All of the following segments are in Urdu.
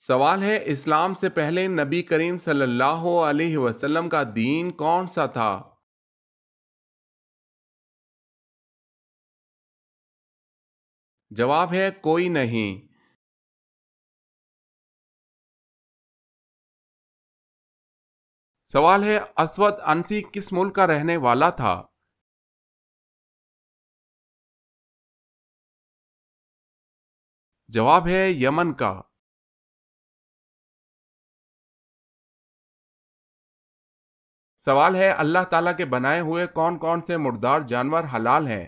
سوال ہے، اسلام سے پہلے نبی کریم صلی اللہ علیہ وسلم کا دین کون سا تھا؟ جواب ہے کوئی نہیں۔ سوال ہے، اسود انسی کس ملک کا رہنے والا تھا؟ جواب ہے یمن کا۔ سوال ہے، اللہ تعالیٰ کے بنائے ہوئے کون کون سے مردار جانور حلال ہیں؟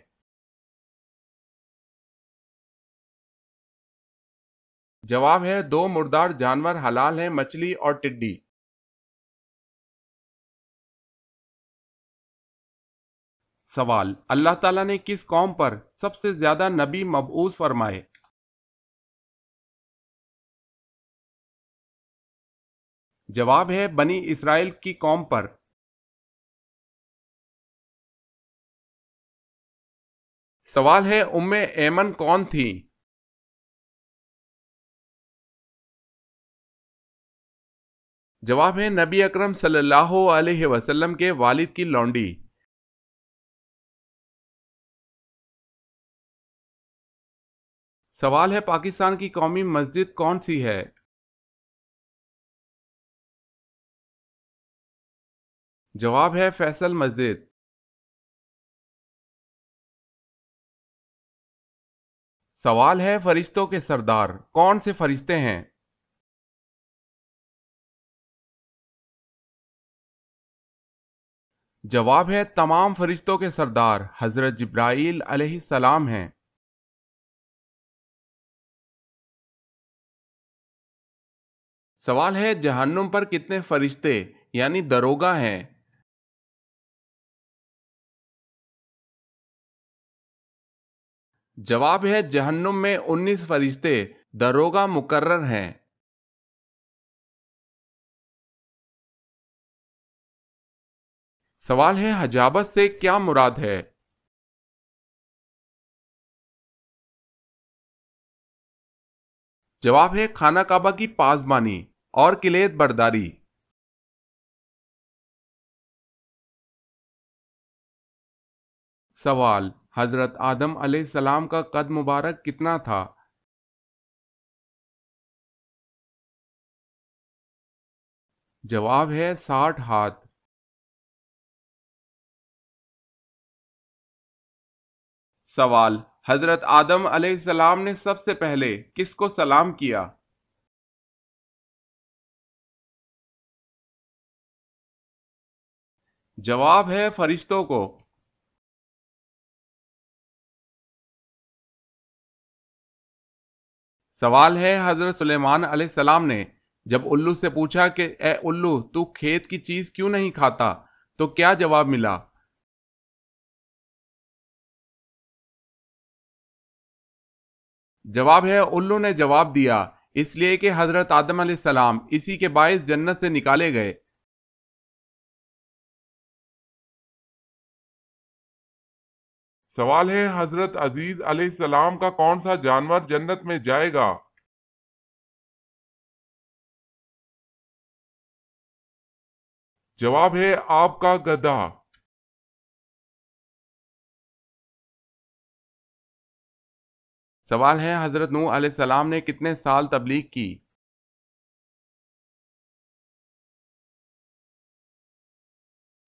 جواب ہے دو مردار جانور حلال ہیں، مچھلی اور ٹڈی۔ سوال، اللہ تعالیٰ نے کس قوم پر سب سے زیادہ نبی مبعوث فرمائے؟ جواب ہے بنی اسرائیل کی قوم پر۔ سوال ہے، ام ایمن کون تھی؟ جواب ہے نبی اکرم صلی اللہ علیہ وسلم کے والد کی لونڈی۔ سوال ہے، پاکستان کی قومی مسجد کون سی ہے؟ جواب ہے فیصل مسجد۔ سوال ہے، فرشتوں کے سردار کون سے فرشتے ہیں؟ جواب ہے تمام فرشتوں کے سردار حضرت جبرائیل علیہ السلام ہیں۔ سوال ہے، جہنم پر کتنے فرشتے یعنی دروگا ہیں؟ جواب ہے جہنم میں 19 فرشتے دروگا مقرر ہیں۔ سوال ہے، حجابت سے کیا مراد ہے؟ جواب ہے خانہ کعبہ کی پاسبانی اور کلید برداری۔ سوال، حضرت آدم علیہ السلام کا قد مبارک کتنا تھا؟ جواب ہے 60 ہاتھ۔ سوال، حضرت آدم علیہ السلام نے سب سے پہلے کس کو سلام کیا؟ جواب ہے فرشتوں کو۔ سوال ہے، حضرت سلیمان علیہ السلام نے جب الو سے پوچھا کہ اے الو تو کھیت کی چیز کیوں نہیں کھاتا تو کیا جواب ملا؟ جواب ہے الو نے جواب دیا اس لیے کہ حضرت آدم علیہ السلام اسی کے باعث جنت سے نکالے گئے۔ سوال ہے، حضرت عزیز علیہ السلام کا کون سا جانور جنت میں جائے گا؟ جواب ہے آپ کا گدھا۔ سوال ہے، حضرت نوح علیہ السلام نے کتنے سال تبلیغ کی؟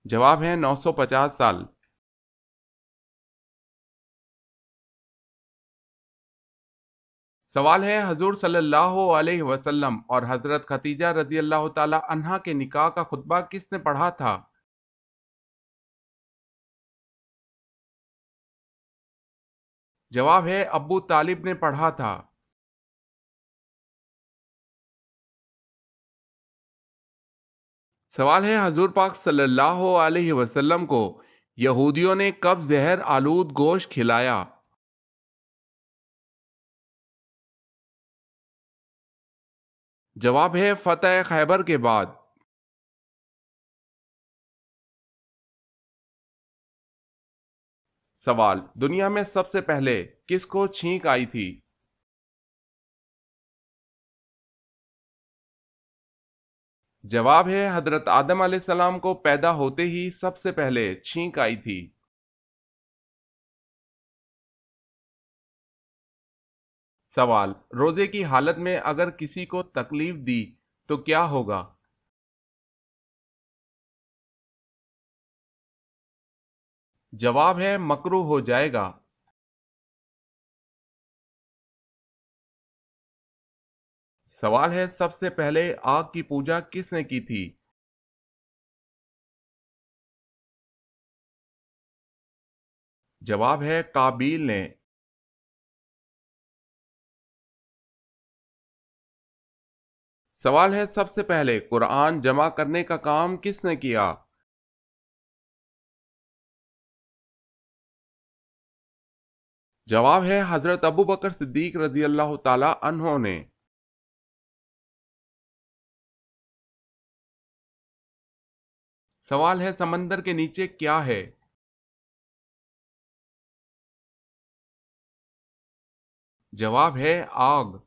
جواب ہے 950 سال۔ سوال ہے، حضور صلی اللہ علیہ وسلم اور حضرت خدیجہ رضی اللہ تعالی عنہا کے نکاح کا خطبہ کس نے پڑھا تھا؟ جواب ہے ابو طالب نے پڑھا تھا۔ سوال ہے، حضور پاک صلی اللہ علیہ وسلم کو یہودیوں نے کب زہر آلود گوشت کھلایا؟ جواب ہے فتح خیبر کے بعد۔ سوال، دنیا میں سب سے پہلے کس کو چھینک آئی تھی؟ جواب ہے حضرت آدم علیہ السلام کو پیدا ہوتے ہی سب سے پہلے چھینک آئی تھی۔ سوال، روزے کی حالت میں اگر کسی کو تکلیف دی تو کیا ہوگا؟ جواب ہے مکروہ ہو جائے گا۔ سوال ہے سب سے پہلے آگ کی پوجا کس نے کی تھی؟ جواب ہے قابیل نے۔ سوال ہے سب سے پہلے قرآن جمع کرنے کا کام کس نے کیا؟ جواب ہے حضرت ابو بکر صدیق رضی اللہ تعالی عنہ نے۔ سوال ہے سمندر کے نیچے کیا ہے؟ جواب ہے آگ۔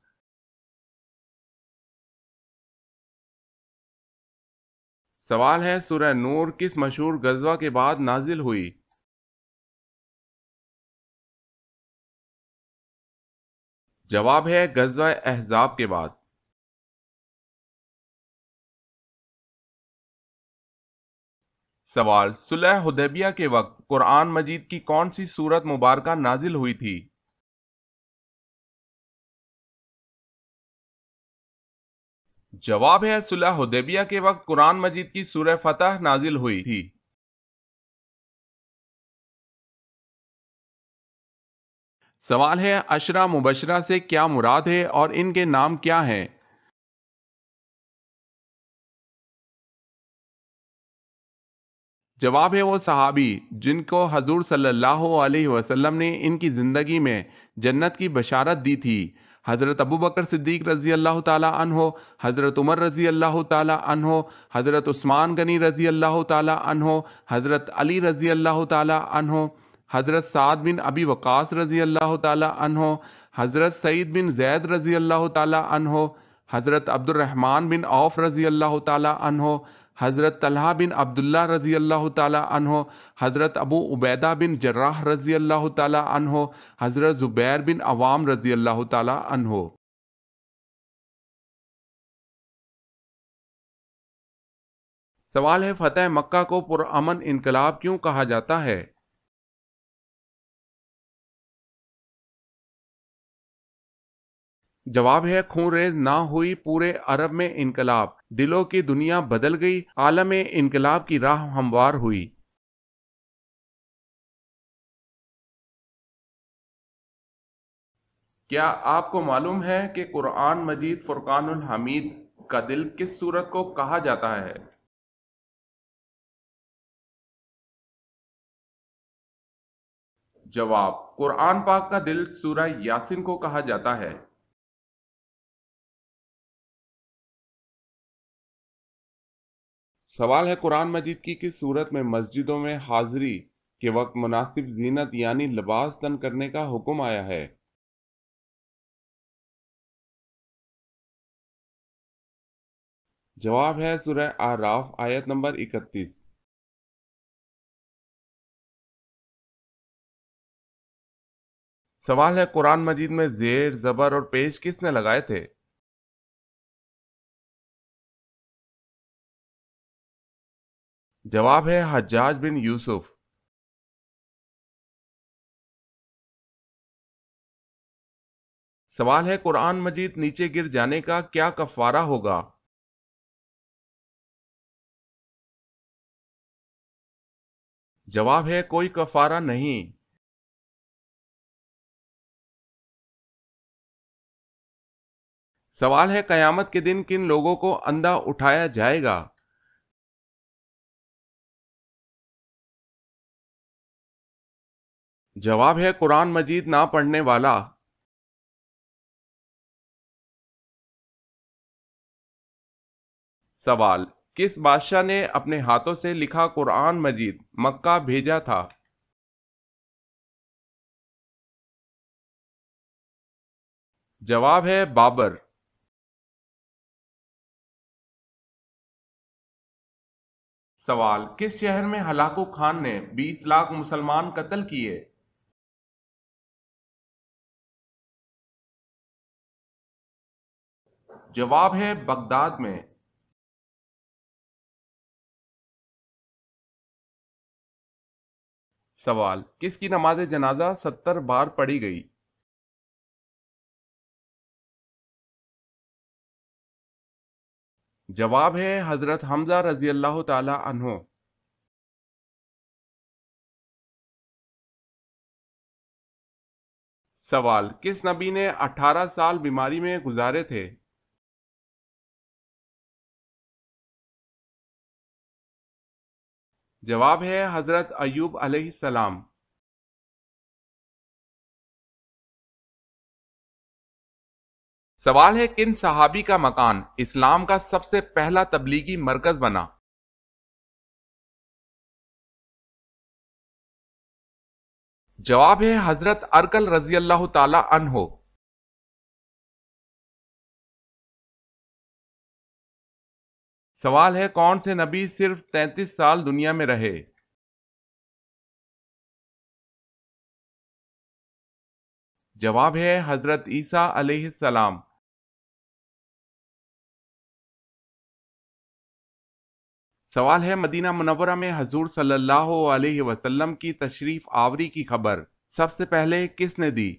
سوال ہے سورہ نور کس مشہور غزوہ کے بعد نازل ہوئی؟ جواب ہے غزوہ احزاب کے بعد۔ سوال، صلح حدیبیہ کے وقت قرآن مجید کی کون سی سورت مبارکہ نازل ہوئی تھی؟ جواب ہے صلح حدیبیہ کے وقت قرآن مجید کی سورہ فتح نازل ہوئی تھی۔ سوال ہے عشرہ مبشرہ سے کیا مراد ہے اور ان کے نام کیا ہیں؟ جواب ہے وہ صحابی جن کو حضور صلی اللہ علیہ وسلم نے ان کی زندگی میں جنت کی بشارت دی تھی۔ حضرت ابو بکر صدیق رضی اللہ تعالی عنہ، حضرت عمر رضی اللہ تعالی عنہ، حضرت عثمان غنی رضی اللہ تعالی عنہ، حضرت علی رضی اللہ تعالی عنہ، حضرت سعد بن ابی وقاص رضی اللہ تعالی عنہ، حضرت سعید بن زید رضی اللہ تعالی عنہ، حضرت عبد الرحمن بن عوف رضی اللہ تعالی عنہ، حضرت طلحہ بن عبداللہ رضی اللہ تعالی عنہ، حضرت ابو عبیدہ بن جراح رضی اللہ تعالی عنہ، حضرت زبیر بن عوام رضی اللہ تعالی عنہ۔ سوال ہے فتح مکہ کو پرامن انقلاب کیوں کہا جاتا ہے؟ جواب ہے خون ریز نہ ہوئی پورے عرب میں انقلاب، دلوں کی دنیا بدل گئی، عالم انقلاب کی راہ ہموار ہوئی۔ کیا آپ کو معلوم ہے کہ قرآن مجید فرقان الحمید کا دل کس سورت کو کہا جاتا ہے؟ جواب، قرآن پاک کا دل سورہ یاسین کو کہا جاتا ہے۔ سوال ہے قرآن مجید کی کس صورت میں مسجدوں میں حاضری کے وقت مناسب زینت یعنی لباس تن کرنے کا حکم آیا ہے؟ جواب ہے سورہ اعراف آیت نمبر 31۔ سوال ہے قرآن مجید میں زیر، زبر اور پیش کس نے لگائے تھے؟ جواب ہے حجاج بن یوسف۔ سوال ہے قرآن مجید نیچے گر جانے کا کیا کفارہ ہوگا؟ جواب ہے کوئی کفارہ نہیں۔ سوال ہے قیامت کے دن کن لوگوں کو اندھا اٹھایا جائے گا؟ جواب ہے قرآن مجید نہ پڑھنے والا۔ سوال، کس بادشاہ نے اپنے ہاتھوں سے لکھا قرآن مجید مکہ بھیجا تھا؟ جواب ہے بابر۔ سوال، کس شہر میں ہلاکو خان نے 20 لاکھ مسلمان قتل کیے؟ جواب ہے بغداد میں۔ سوال، کس کی نماز جنازہ 70 بار پڑھی گئی؟ جواب ہے حضرت حمزہ رضی اللہ تعالی عنہ۔ سوال، کس نبی نے 18 سال بیماری میں گزارے تھے؟ جواب ہے حضرت ایوب علیہ السلام۔ سوال ہے، کن صحابی کا مکان اسلام کا سب سے پہلا تبلیغی مرکز بنا؟ جواب ہے حضرت ارکل رضی اللہ تعالی عنہ۔ سوال ہے، کون سے نبی صرف 33 سال دنیا میں رہے؟ جواب ہے حضرت عیسیٰ علیہ السلام۔ سوال ہے، مدینہ منورہ میں حضور صلی اللہ علیہ وسلم کی تشریف آوری کی خبر سب سے پہلے کس نے دی؟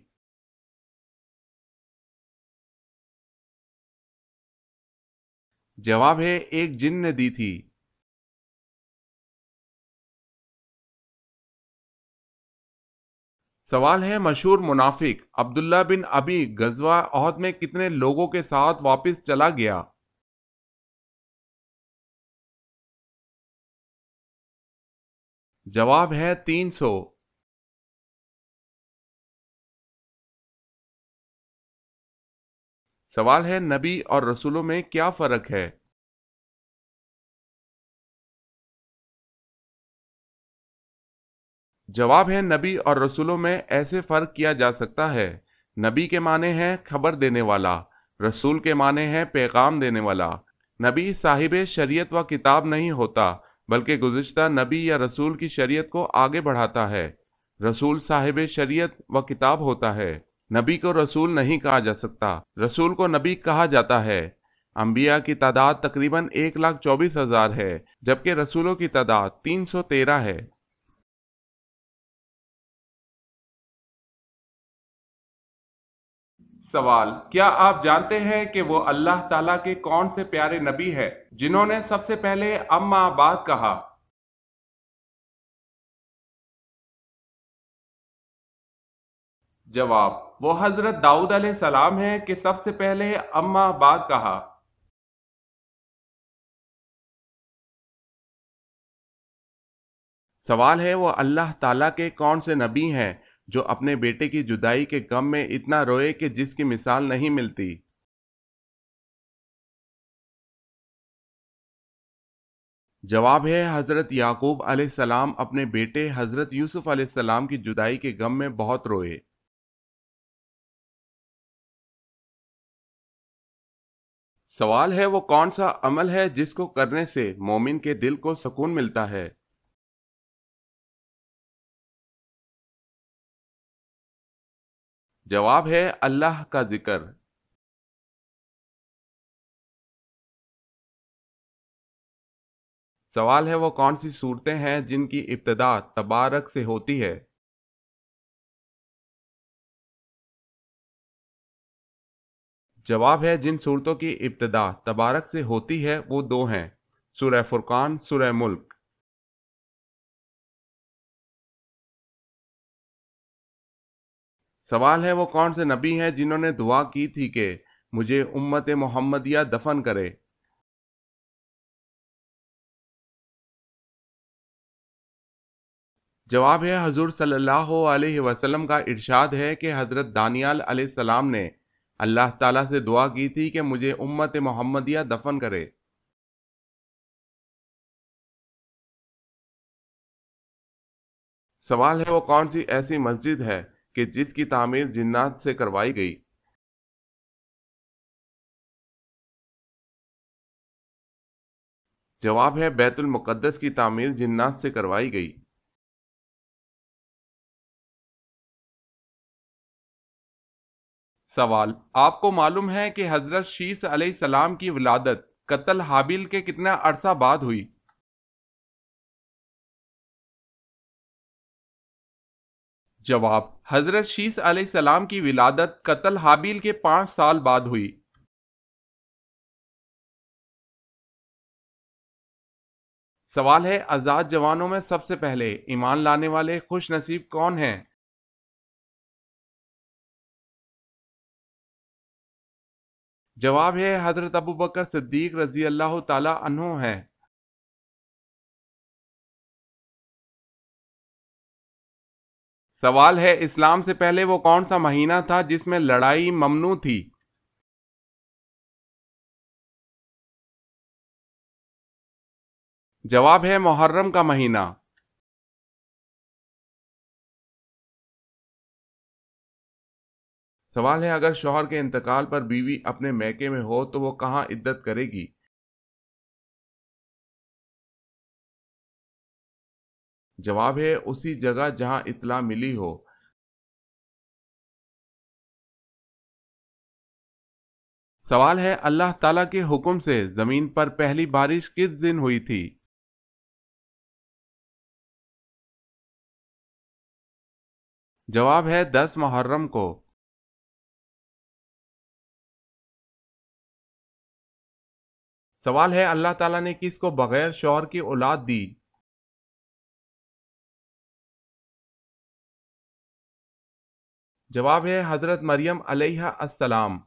جواب ہے ایک جن نے دی تھی۔ سوال ہے، مشہور منافق عبداللہ بن ابی غزوہ احد میں کتنے لوگوں کے ساتھ واپس چلا گیا؟ جواب ہے 300۔ سوال ہے، نبی اور رسولوں میں کیا فرق ہے؟ جواب ہے، نبی اور رسولوں میں ایسے فرق کیا جا سکتا ہے۔ نبی کے معنی ہے خبر دینے والا، رسول کے معنی ہے پیغام دینے والا۔ نبی صاحب شریعت و کتاب نہیں ہوتا، بلکہ گزشتہ نبی یا رسول کی شریعت کو آگے بڑھاتا ہے۔ رسول صاحب شریعت و کتاب ہوتا ہے۔ نبی کو رسول نہیں کہا جا سکتا، رسول کو نبی کہا جاتا ہے۔ انبیاء کی تعداد تقریباً 1,24,000 ہے، جبکہ رسولوں کی تعداد 313 ہے۔ سوال، کیا آپ جانتے ہیں کہ وہ اللہ تعالیٰ کے کون سے پیارے نبی ہے جنہوں نے سب سے پہلے اما بعد کہا؟ جواب، وہ حضرت داؤد علیہ السلام ہے کہ سب سے پہلے اما بعد کہا۔ سوال ہے، وہ اللہ تعالیٰ کے کون سے نبی ہیں جو اپنے بیٹے کی جدائی کے غم میں اتنا روئے کہ جس کی مثال نہیں ملتی؟ جواب ہے حضرت یعقوب علیہ السلام اپنے بیٹے حضرت یوسف علیہ السلام کی جدائی کے غم میں بہت روئے۔ سوال ہے، وہ کون سا عمل ہے جس کو کرنے سے مومن کے دل کو سکون ملتا ہے؟ جواب ہے اللہ کا ذکر۔ سوال ہے، وہ کون سی صورتیں ہیں جن کی ابتدا تبارک سے ہوتی ہے؟ جواب ہے، جن صورتوں کی ابتدا تبارک سے ہوتی ہے وہ دو ہیں، سورہ فرقان، سورہ ملک۔ سوال ہے، وہ کون سے نبی ہیں جنہوں نے دعا کی تھی کہ مجھے امت محمدیہ دفن کرے؟ جواب ہے، حضور صلی اللہ علیہ وسلم کا ارشاد ہے کہ حضرت دانیال علیہ السلام نے اللہ تعالیٰ سے دعا کی تھی کہ مجھے امت محمدیہ دفن کرے۔ سوال ہے، وہ کون سی ایسی مسجد ہے کہ جس کی تعمیر جنات سے کروائی گئی؟ جواب ہے بیت المقدس کی تعمیر جنات سے کروائی گئی۔ سوال، آپ کو معلوم ہے کہ حضرت شیس علیہ السلام کی ولادت قتل حابیل کے کتنا عرصہ بعد ہوئی؟ جواب، حضرت شیس علیہ السلام کی ولادت قتل حابیل کے 5 سال بعد ہوئی۔ سوال ہے، آزاد جوانوں میں سب سے پہلے ایمان لانے والے خوش نصیب کون ہیں؟ جواب ہے حضرت ابوبکر صدیق رضی اللہ تعالی عنہ ہیں۔ سوال ہے، اسلام سے پہلے وہ کون سا مہینہ تھا جس میں لڑائی ممنوع تھی؟ جواب ہے محرم کا مہینہ۔ سوال ہے، اگر شوہر کے انتقال پر بیوی اپنے میکے میں ہو تو وہ کہاں عدت کرے گی؟ جواب ہے اسی جگہ جہاں اطلاع ملی ہو۔ سوال ہے، اللہ تعالیٰ کے حکم سے زمین پر پہلی بارش کس دن ہوئی تھی؟ جواب ہے 10 محرم کو۔ سوال ہے، اللہ تعالیٰ نے کس کو بغیر شوہر کی اولاد دی؟ جواب ہے حضرت مریم علیہ السلام۔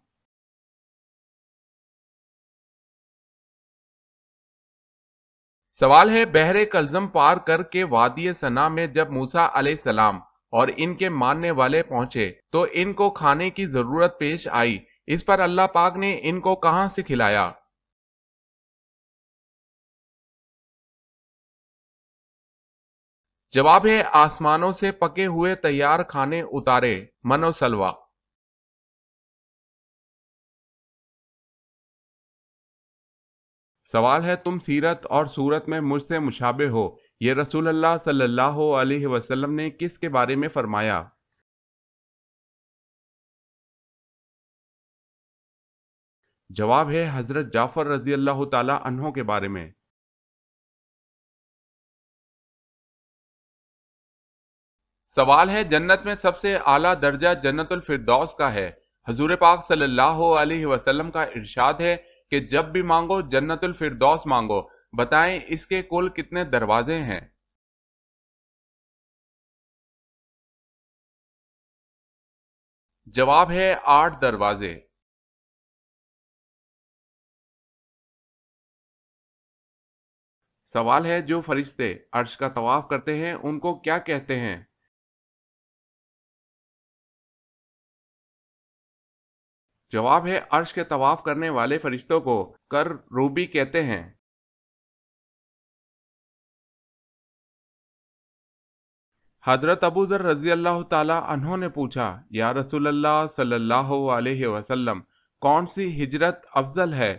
سوال ہے، بحر کلزم پار کر کے وادی سنا میں جب موسیٰ علیہ السلام اور ان کے ماننے والے پہنچے تو ان کو کھانے کی ضرورت پیش آئی، اس پر اللہ پاک نے ان کو کہاں سے کھلایا؟ جواب ہے آسمانوں سے پکے ہوئے تیار کھانے اتارے، من و سلوہ۔ سوال ہے، تم سیرت اور صورت میں مجھ سے مشابہ ہو، یہ رسول اللہ صلی اللہ علیہ وسلم نے کس کے بارے میں فرمایا؟ جواب ہے حضرت جعفر رضی اللہ تعالی عنہ کے بارے میں۔ سوال ہے، جنت میں سب سے اعلیٰ درجہ جنت الفردوس کا ہے، حضور پاک صلی اللہ علیہ وسلم کا ارشاد ہے کہ جب بھی مانگو جنت الفردوس مانگو، بتائیں اس کے کل کتنے دروازے ہیں؟ جواب ہے 8 دروازے۔ سوال ہے، جو فرشتے عرش کا طواف کرتے ہیں ان کو کیا کہتے ہیں؟ جواب ہے عرش کے طواف کرنے والے فرشتوں کو کر روبی کہتے ہیں۔ حضرت ابو ذر رضی اللہ تعالی عنہ نے پوچھا، یا رسول اللہ صلی اللہ علیہ وسلم، کون سی ہجرت افضل ہے؟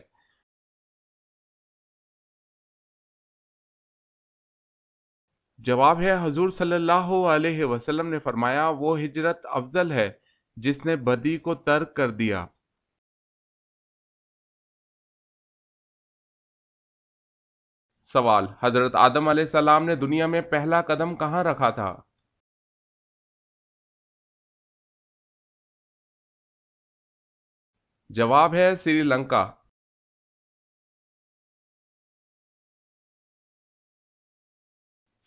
جواب ہے حضور صلی اللہ علیہ وسلم نے فرمایا، وہ ہجرت افضل ہے جس نے بدی کو ترک کر دیا۔ سوال، حضرت آدم علیہ السلام نے دنیا میں پہلا قدم کہاں رکھا تھا؟ جواب ہے سری لنکا۔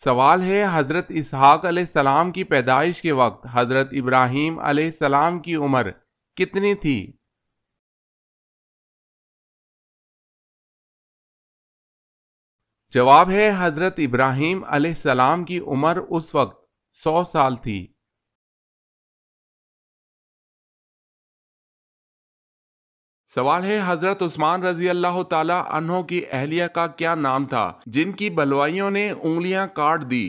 سوال ہے، حضرت اسحاق علیہ السلام کی پیدائش کے وقت حضرت ابراہیم علیہ السلام کی عمر کتنی تھی؟ جواب ہے حضرت ابراہیم علیہ السلام کی عمر اس وقت 100 سال تھی۔ سوال ہے، حضرت عثمان رضی اللہ تعالی عنہ کی اہلیہ کا کیا نام تھا جن کی بلوائیوں نے انگلیاں کاٹ دی؟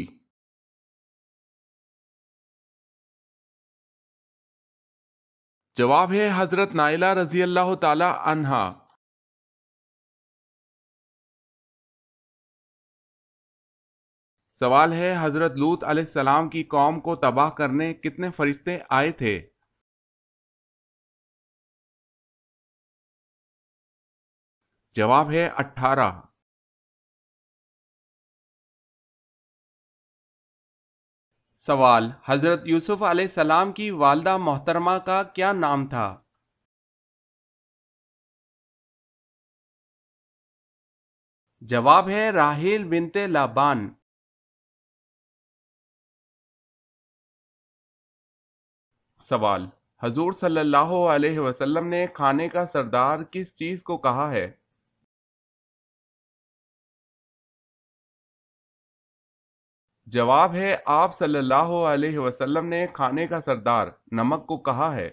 جواب ہے حضرت نائلہ رضی اللہ تعالی عنہا۔ سوال ہے حضرت لوط علیہ السلام کی قوم کو تباہ کرنے کتنے فرشتے آئے تھے؟ جواب ہے 18۔ سوال حضرت یوسف علیہ السلام کی والدہ محترمہ کا کیا نام تھا؟ جواب ہے راحیل بنت لابان۔ سوال حضور صلی اللہ علیہ وسلم نے کھانے کا سردار کس چیز کو کہا ہے؟ جواب ہے آپ صلی اللہ علیہ وسلم نے کھانے کا سردار نمک کو کہا ہے۔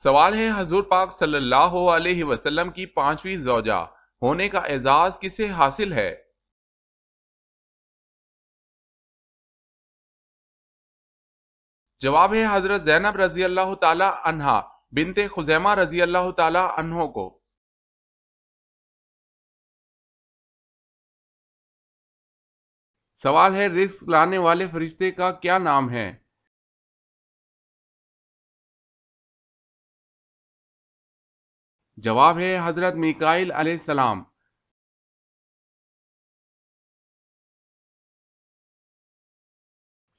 سوال ہے حضور پاک صلی اللہ علیہ وسلم کی پانچویں زوجہ ہونے کا اعزاز کسے حاصل ہے؟ جواب ہے حضرت زینب رضی اللہ تعالی عنہا بنت خزیمہ رضی اللہ تعالی عنہ کو۔ سوال ہے رزق لانے والے فرشتے کا کیا نام ہے؟ جواب ہے حضرت میکائیل علیہ السلام۔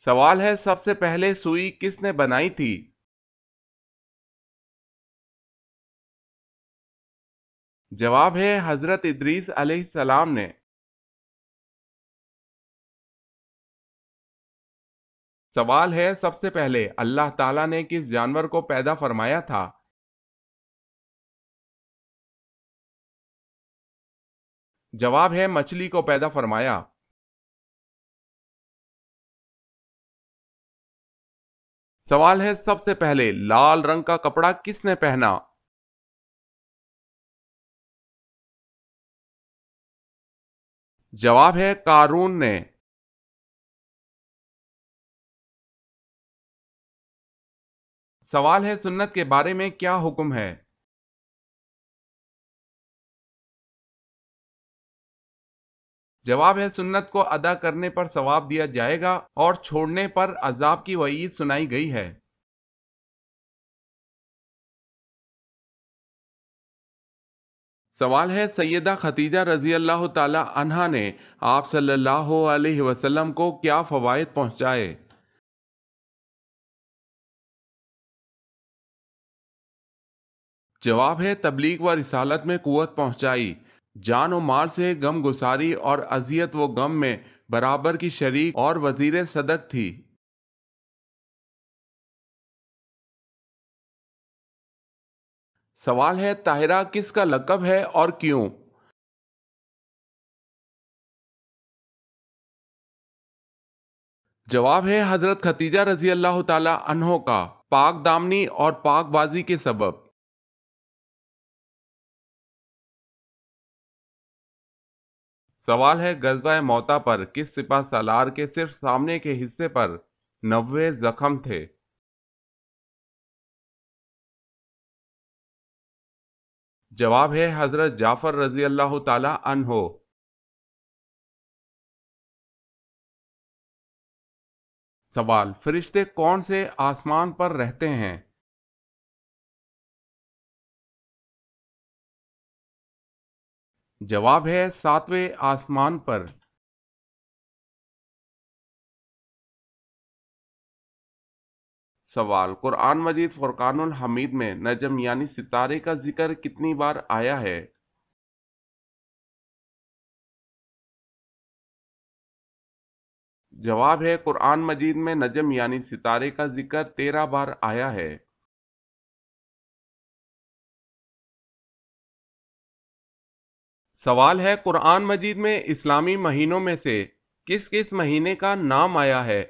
سوال ہے سب سے پہلے سوئی کس نے بنائی تھی؟ جواب ہے حضرت ادریس علیہ السلام نے۔ سوال ہے سب سے پہلے اللہ تعالیٰ نے کس جانور کو پیدا فرمایا تھا؟ جواب ہے مچھلی کو پیدا فرمایا۔ سوال ہے سب سے پہلے لال رنگ کا کپڑا کس نے پہنا؟ جواب ہے قارون نے۔ سوال ہے سنت کے بارے میں کیا حکم ہے؟ جواب ہے سنت کو ادا کرنے پر ثواب دیا جائے گا اور چھوڑنے پر عذاب کی وعید سنائی گئی ہے۔ سوال ہے سیدہ خدیجہ رضی اللہ تعالی عنہا نے آپ صلی اللہ علیہ وسلم کو کیا فوائد پہنچائے؟ جواب ہے تبلیغ و رسالت میں قوت پہنچائی، جان و مال سے غم گساری اور اذیت و غم میں برابر کی شریک اور وزیر صدق تھی۔ سوال ہے طاہرہ کس کا لقب ہے اور کیوں؟ جواب ہے حضرت خدیجہ رضی اللہ تعالی عنہ کا پاک دامنی اور پاک بازی کے سبب۔ سوال ہے غزوہ موتا پر کس سپہ سالار کے صرف سامنے کے حصے پر 90 زخم تھے؟ جواب ہے حضرت جعفر رضی اللہ تعالی عنہ۔ سوال فرشتے کون سے آسمان پر رہتے ہیں؟ جواب ہے ساتویں آسمان پر۔ سوال قرآن مجید فرقان الحمید میں نجم یعنی ستارے کا ذکر کتنی بار آیا ہے؟ جواب ہے قرآن مجید میں نجم یعنی ستارے کا ذکر 13 بار آیا ہے۔ سوال ہے قرآن مجید میں اسلامی مہینوں میں سے کس کس مہینے کا نام آیا ہے؟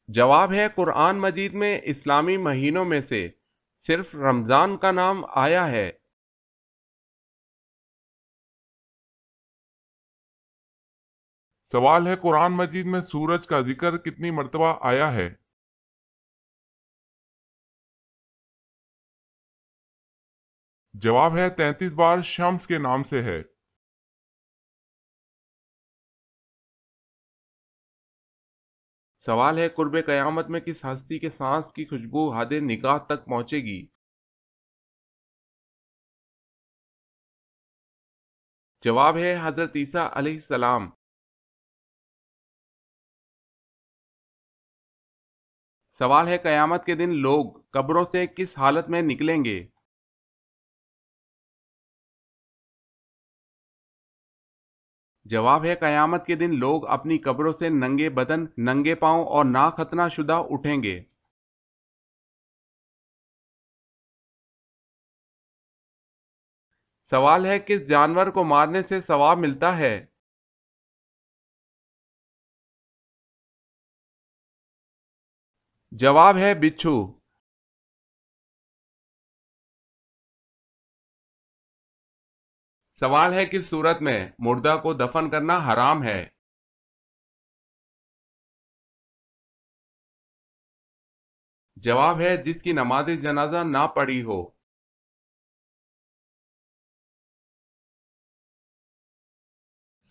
جواب ہے قرآن مجید میں اسلامی مہینوں میں سے صرف رمضان کا نام آیا ہے۔ سوال ہے قرآن مجید میں سورج کا ذکر کتنی مرتبہ آیا ہے؟ جواب ہے 33 بار شمس کے نام سے ہے۔ سوال ہے قرب قیامت میں کس ہستی کے سانس کی خوشبو حد نگاہ تک پہنچے گی؟ جواب ہے حضرت عیسیٰ علیہ السلام۔ سوال ہے قیامت کے دن لوگ قبروں سے کس حالت میں نکلیں گے؟ جواب ہے قیامت کے دن لوگ اپنی قبروں سے ننگے بدن، ننگے پاؤں اور ناختنہ شدہ اٹھیں گے۔ سوال ہے کس جانور کو مارنے سے ثواب ملتا ہے؟ جواب ہے بچھو۔ سوال ہے کس صورت میں مردہ کو دفن کرنا حرام ہے؟ جواب ہے جس کی نماز جنازہ نہ پڑھی ہو۔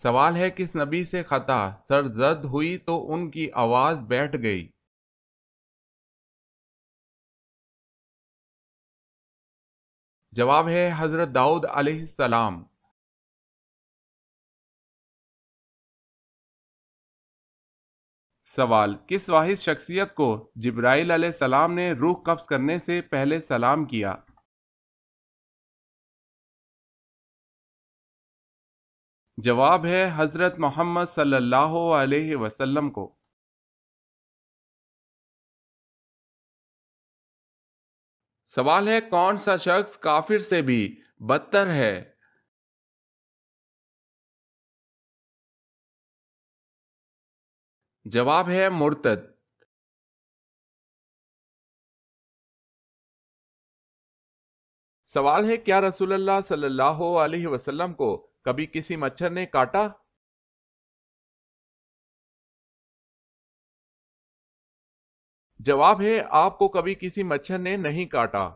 سوال ہے کس نبی سے خطا سر زد ہوئی تو ان کی آواز بیٹھ گئی؟ جواب ہے حضرت داؤد علیہ السلام۔ سوال کس واحد شخصیت کو جبرائیل علیہ السلام نے روح قبض کرنے سے پہلے سلام کیا؟ جواب ہے حضرت محمد صلی اللہ علیہ وسلم کو۔ سوال ہے کون سا شخص کافر سے بھی بدتر ہے؟ جواب ہے مرتد۔ سوال ہے کیا رسول اللہ صلی اللہ علیہ وسلم کو کبھی کسی مچھر نے کاٹا؟ جواب ہے آپ کو کبھی کسی مچھر نے نہیں کاٹا۔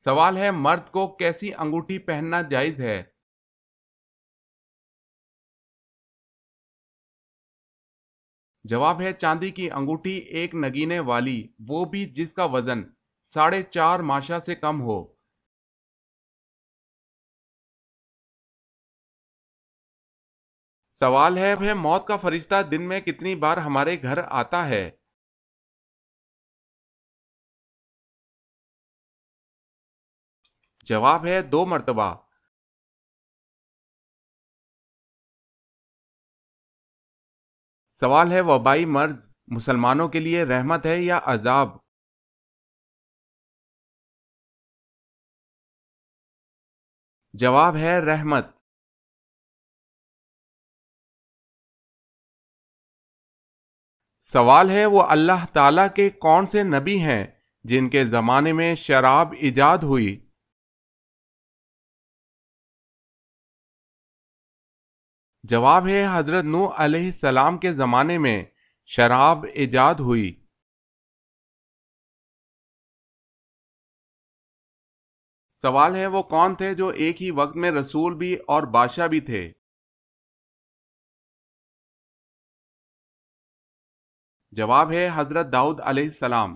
سوال ہے مرد کو کیسی انگوٹھی پہننا جائز ہے؟ جواب ہے چاندی کی انگوٹھی ایک نگینے والی، وہ بھی جس کا وزن 4.5 ماشا سے کم ہو۔ سوال ہے موت کا فرشتہ دن میں کتنی بار ہمارے گھر آتا ہے؟ جواب ہے 2 مرتبہ۔ سوال ہے وبائی مرض مسلمانوں کے لیے رحمت ہے یا عذاب؟ جواب ہے رحمت۔ سوال ہے وہ اللہ تعالیٰ کے کون سے نبی ہیں جن کے زمانے میں شراب ایجاد ہوئی؟ جواب ہے حضرت نوح علیہ السلام کے زمانے میں شراب ایجاد ہوئی۔ سوال ہے وہ کون تھے جو ایک ہی وقت میں رسول بھی اور بادشاہ بھی تھے؟ جواب ہے حضرت داؤد علیہ السلام۔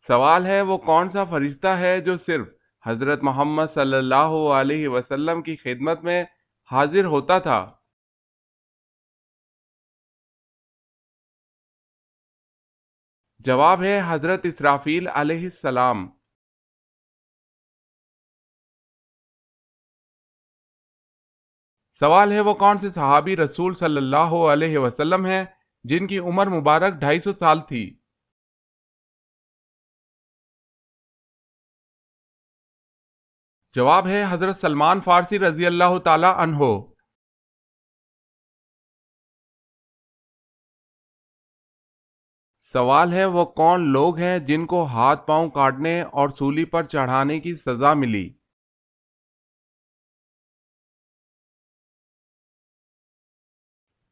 سوال ہے وہ کون سا فرشتہ ہے جو صرف حضرت محمد صلی اللہ علیہ وسلم کی خدمت میں حاضر ہوتا تھا؟ جواب ہے حضرت اسرافیل علیہ السلام۔ سوال ہے وہ کون سے صحابی رسول صلی اللہ علیہ وسلم ہیں جن کی عمر مبارک 250 سال تھی؟ جواب ہے حضرت سلمان فارسی رضی اللہ تعالی عنہ۔ سوال ہے وہ کون لوگ ہیں جن کو ہاتھ پاؤں کاٹنے اور سولی پر چڑھانے کی سزا ملی؟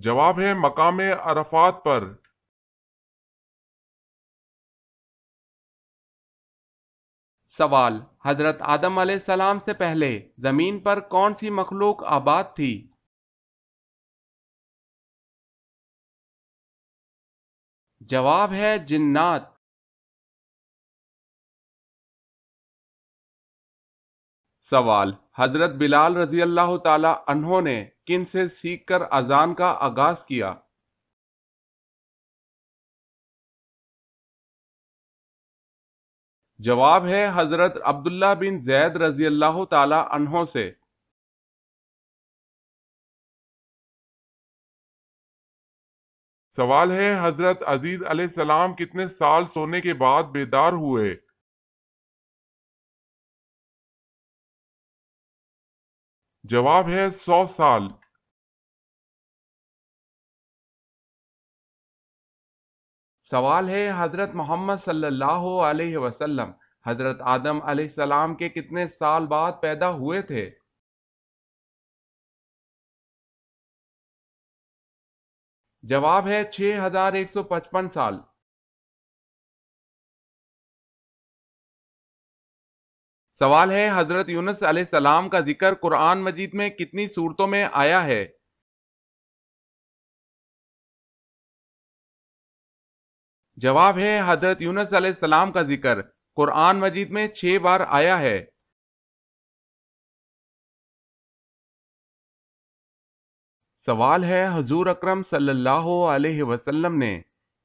جواب ہے مقام عرفات پر۔ سوال، حضرت آدم علیہ السلام سے پہلے زمین پر کون سی مخلوق آباد تھی؟ جواب ہے جنات۔ سوال، حضرت بلال رضی اللہ تعالی عنہ نے کن سے سیکھ کر اذان کا آغاز کیا؟ جواب ہے حضرت عبداللہ بن زید رضی اللہ تعالی عنہ سے۔ سوال ہے حضرت عزیز علیہ السلام کتنے سال سونے کے بعد بیدار ہوئے؟ جواب ہے 100 سال۔ سوال ہے حضرت محمد صلی اللہ علیہ وسلم حضرت آدم علیہ السلام کے کتنے سال بعد پیدا ہوئے تھے؟ جواب ہے 6155 سال۔ سوال ہے حضرت یونس علیہ السلام کا ذکر قرآن مجید میں کتنی صورتوں میں آیا ہے؟ جواب ہے حضرت یونس علیہ السلام کا ذکر قرآن مجید میں 6 بار آیا ہے۔ سوال ہے حضور اکرم صلی اللہ علیہ وسلم نے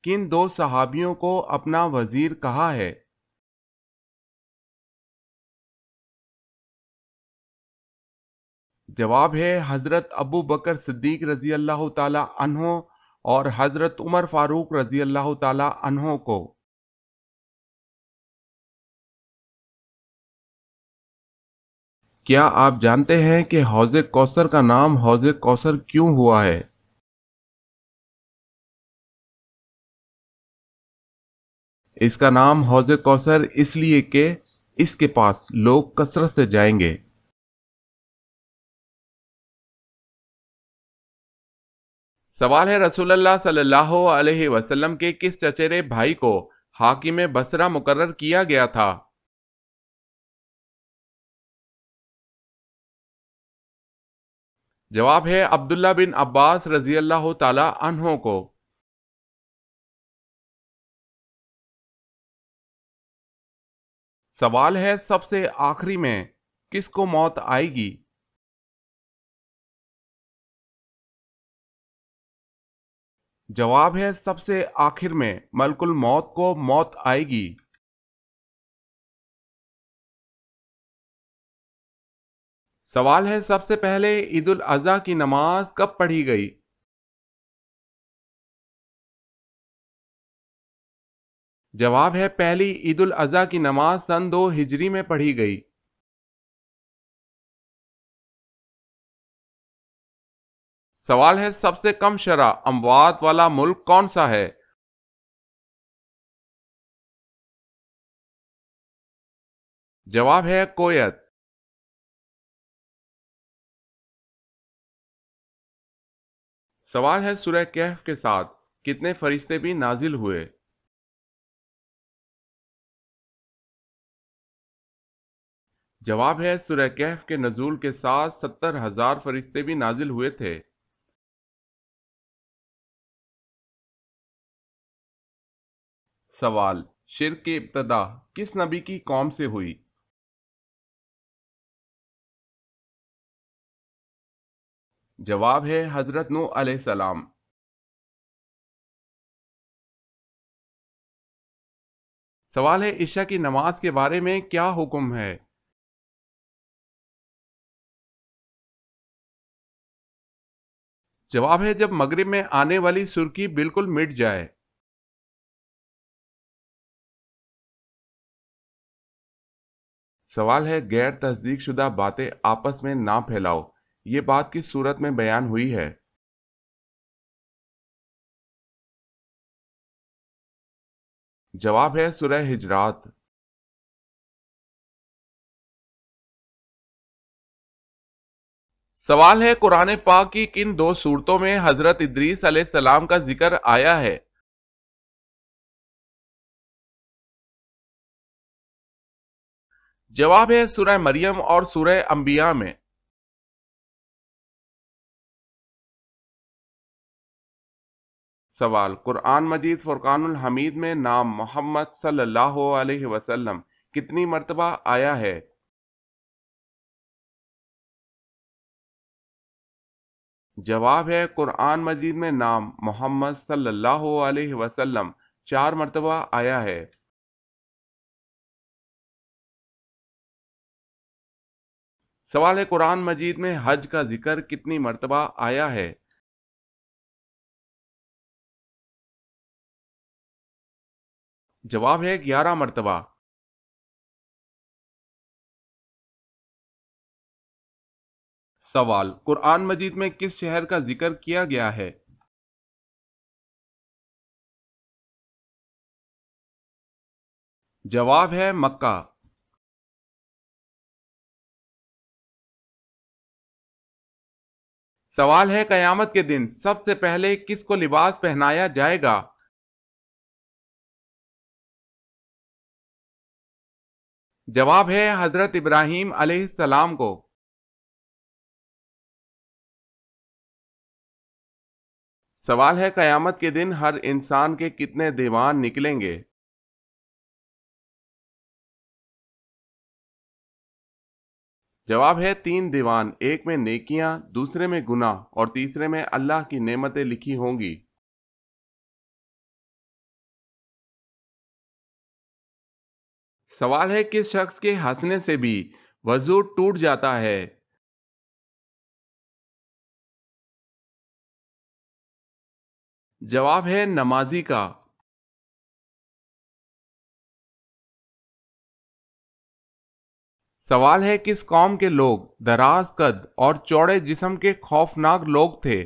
کن 2 صحابیوں کو اپنا وزیر کہا ہے؟ جواب ہے حضرت ابو بکر صدیق رضی اللہ تعالی عنہ اور حضرت عمر فاروق رضی اللہ تعالی عنہ کو۔ کیا آپ جانتے ہیں کہ حوض کوثر کا نام حوض کوثر کیوں ہوا ہے؟ اس کا نام حوض کوثر اس لیے کہ اس کے پاس لوگ کثرت سے جائیں گے۔ سوال ہے رسول اللہ صلی اللہ علیہ وسلم کے کس چچیرے بھائی کو حاکم بصرہ مقرر کیا گیا تھا؟ جواب ہے عبداللہ بن عباس رضی اللہ تعالی عنہ کو۔ سوال ہے سب سے آخری میں کس کو موت آئے گی؟ جواب ہے سب سے آخر میں ملک الموت کو موت آئے گی۔ سوال ہے سب سے پہلے عید الاضحیٰ کی نماز کب پڑھی گئی؟ جواب ہے پہلی عید الاضحیٰ کی نماز سن 2 ہجری میں پڑھی گئی۔ سوال ہے سب سے کم شرح اموات والا ملک کون سا ہے؟ جواب ہے کویت۔ سوال ہے سورہ کہف کے ساتھ کتنے فرشتے بھی نازل ہوئے؟ جواب ہے سورہ کہف کے نزول کے ساتھ 70,000 فرشتے بھی نازل ہوئے تھے۔ سوال، شرک کی ابتدا کس نبی کی قوم سے ہوئی؟ جواب ہے حضرت نوح علیہ السلام۔ سوال ہے عشاء کی نماز کے بارے میں کیا حکم ہے؟ جواب ہے جب مغرب میں آنے والی سرخی بالکل مٹ جائے۔ سوال ہے غیر تصدیق شدہ باتیں آپس میں نہ پھیلاؤ، یہ بات کس صورت میں بیان ہوئی ہے؟ جواب ہے سورہ حجرات۔ سوال ہے قرآن پاک کی کن دو صورتوں میں حضرت ادریس علیہ السلام کا ذکر آیا ہے؟ جواب ہے سورہ مریم اور سورہ انبیاء میں۔ سوال قرآن مجید فرقان الحمید میں نام محمد صلی اللہ علیہ وسلم کتنی مرتبہ آیا ہے؟ جواب ہے قرآن مجید میں نام محمد صلی اللہ علیہ وسلم 4 مرتبہ آیا ہے۔ سوال ہے قرآن مجید میں حج کا ذکر کتنی مرتبہ آیا ہے؟ جواب ہے 11 مرتبہ۔ سوال قرآن مجید میں کس شہر کا ذکر کیا گیا ہے؟ جواب ہے مکہ۔ سوال ہے قیامت کے دن سب سے پہلے کس کو لباس پہنایا جائے گا؟ جواب ہے حضرت ابراہیم علیہ السلام کو۔ سوال ہے قیامت کے دن ہر انسان کے کتنے دیوان نکلیں گے؟ جواب ہے 3 دیوان، ایک میں نیکیاں، دوسرے میں گناہ اور تیسرے میں اللہ کی نعمتیں لکھی ہوں گی۔ سوال ہے کس شخص کے ہنسنے سے بھی وضو ٹوٹ جاتا ہے؟ جواب ہے نمازی کا۔ سوال ہے کس قوم کے لوگ دراز قد اور چوڑے جسم کے خوفناک لوگ تھے؟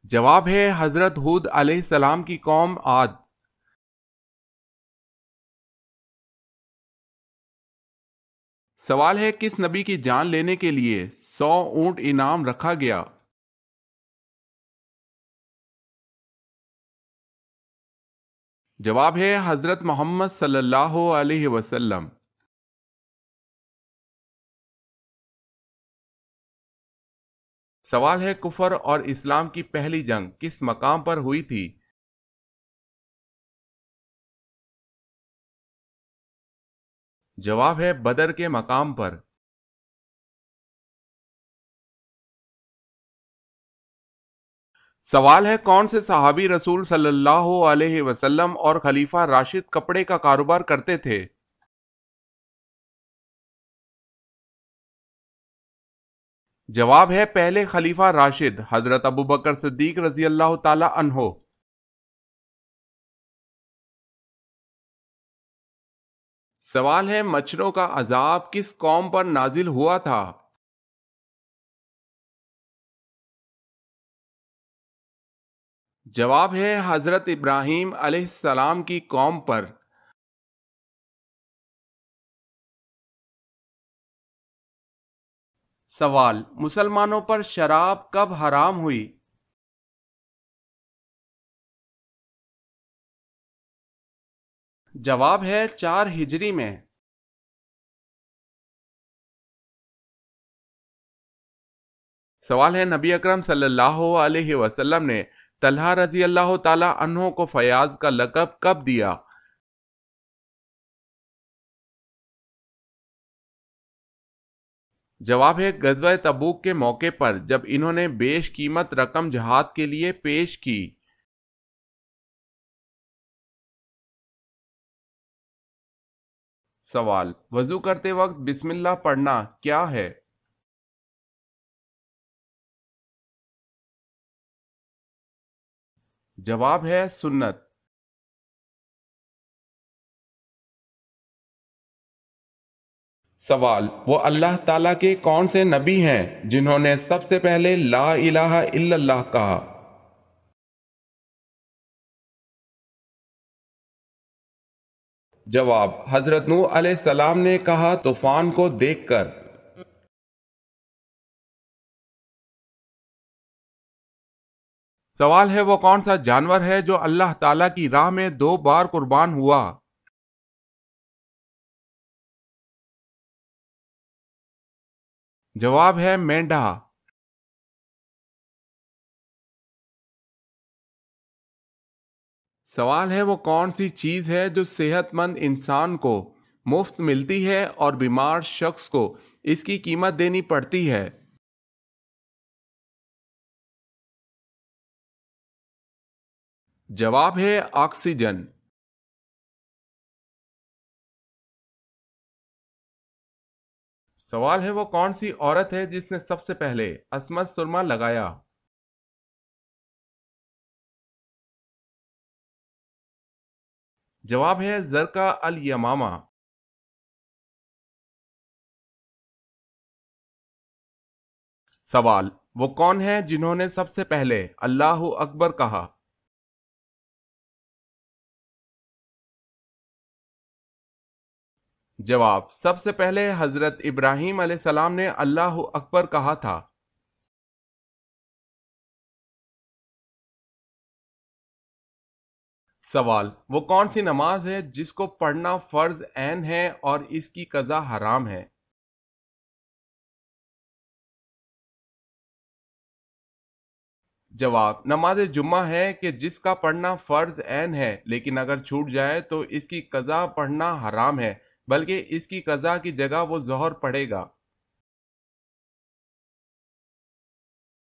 جواب ہے حضرت ہود علیہ السلام کی قوم عاد۔ سوال ہے کس نبی کی جان لینے کے لیے 100 اونٹ انعام رکھا گیا؟ جواب ہے حضرت محمد صلی اللہ علیہ وسلم۔ سوال ہے کفر اور اسلام کی پہلی جنگ کس مقام پر ہوئی تھی؟ جواب ہے بدر کے مقام پر۔ سوال ہے کون سے صحابی رسول صلی اللہ علیہ وسلم اور خلیفہ راشد کپڑے کا کاروبار کرتے تھے؟ جواب ہے پہلے خلیفہ راشد حضرت ابوبکر صدیق رضی اللہ تعالی عنہ۔ سوال ہے مچھروں کا عذاب کس قوم پر نازل ہوا تھا؟ جواب ہے حضرت ابراہیم علیہ السلام کی قوم پر۔ سوال مسلمانوں پر شراب کب حرام ہوئی؟ جواب ہے 4 ہجری میں۔ سوال ہے نبی اکرم صلی اللہ علیہ وسلم نے طلحہ رضی اللہ تعالی عنہ کو فیاض کا لقب کب دیا؟ جواب ہے غزوہ تبوک کے موقع پر جب انہوں نے بیش قیمت رقم جہاد کے لیے پیش کی۔ سوال وضو کرتے وقت بسم اللہ پڑھنا کیا ہے؟ جواب ہے سنت۔ سوال وہ اللہ تعالیٰ کے کون سے نبی ہیں جنہوں نے سب سے پہلے لا الہ الا اللہ کہا؟ جواب: حضرت نوح علیہ السلام نے کہا طوفان کو دیکھ کر۔ سوال ہے وہ کون سا جانور ہے جو اللہ تعالیٰ کی راہ میں 2 بار قربان ہوا؟ جواب ہے مینڈھا۔ سوال ہے وہ کون سی چیز ہے جو صحت مند انسان کو مفت ملتی ہے اور بیمار شخص کو اس کی قیمت دینی پڑتی ہے؟ جواب ہے آکسیجن۔ سوال ہے وہ کون سی عورت ہے جس نے سب سے پہلے عصمت سرما لگایا؟ جواب ہے زرقا الیمامہ۔ سوال: وہ کون ہیں جنہوں نے سب سے پہلے اللہ اکبر کہا؟ جواب: سب سے پہلے حضرت ابراہیم علیہ السلام نے اللہ اکبر کہا تھا۔ سوال: وہ کون سی نماز ہے جس کو پڑھنا فرض عین ہے اور اس کی قضا حرام ہے؟ جواب: نماز جمعہ ہے کہ جس کا پڑھنا فرض عین ہے لیکن اگر چھوٹ جائے تو اس کی قضا پڑھنا حرام ہے، بلکہ اس کی قضا کی جگہ وہ ظہر پڑھے گا۔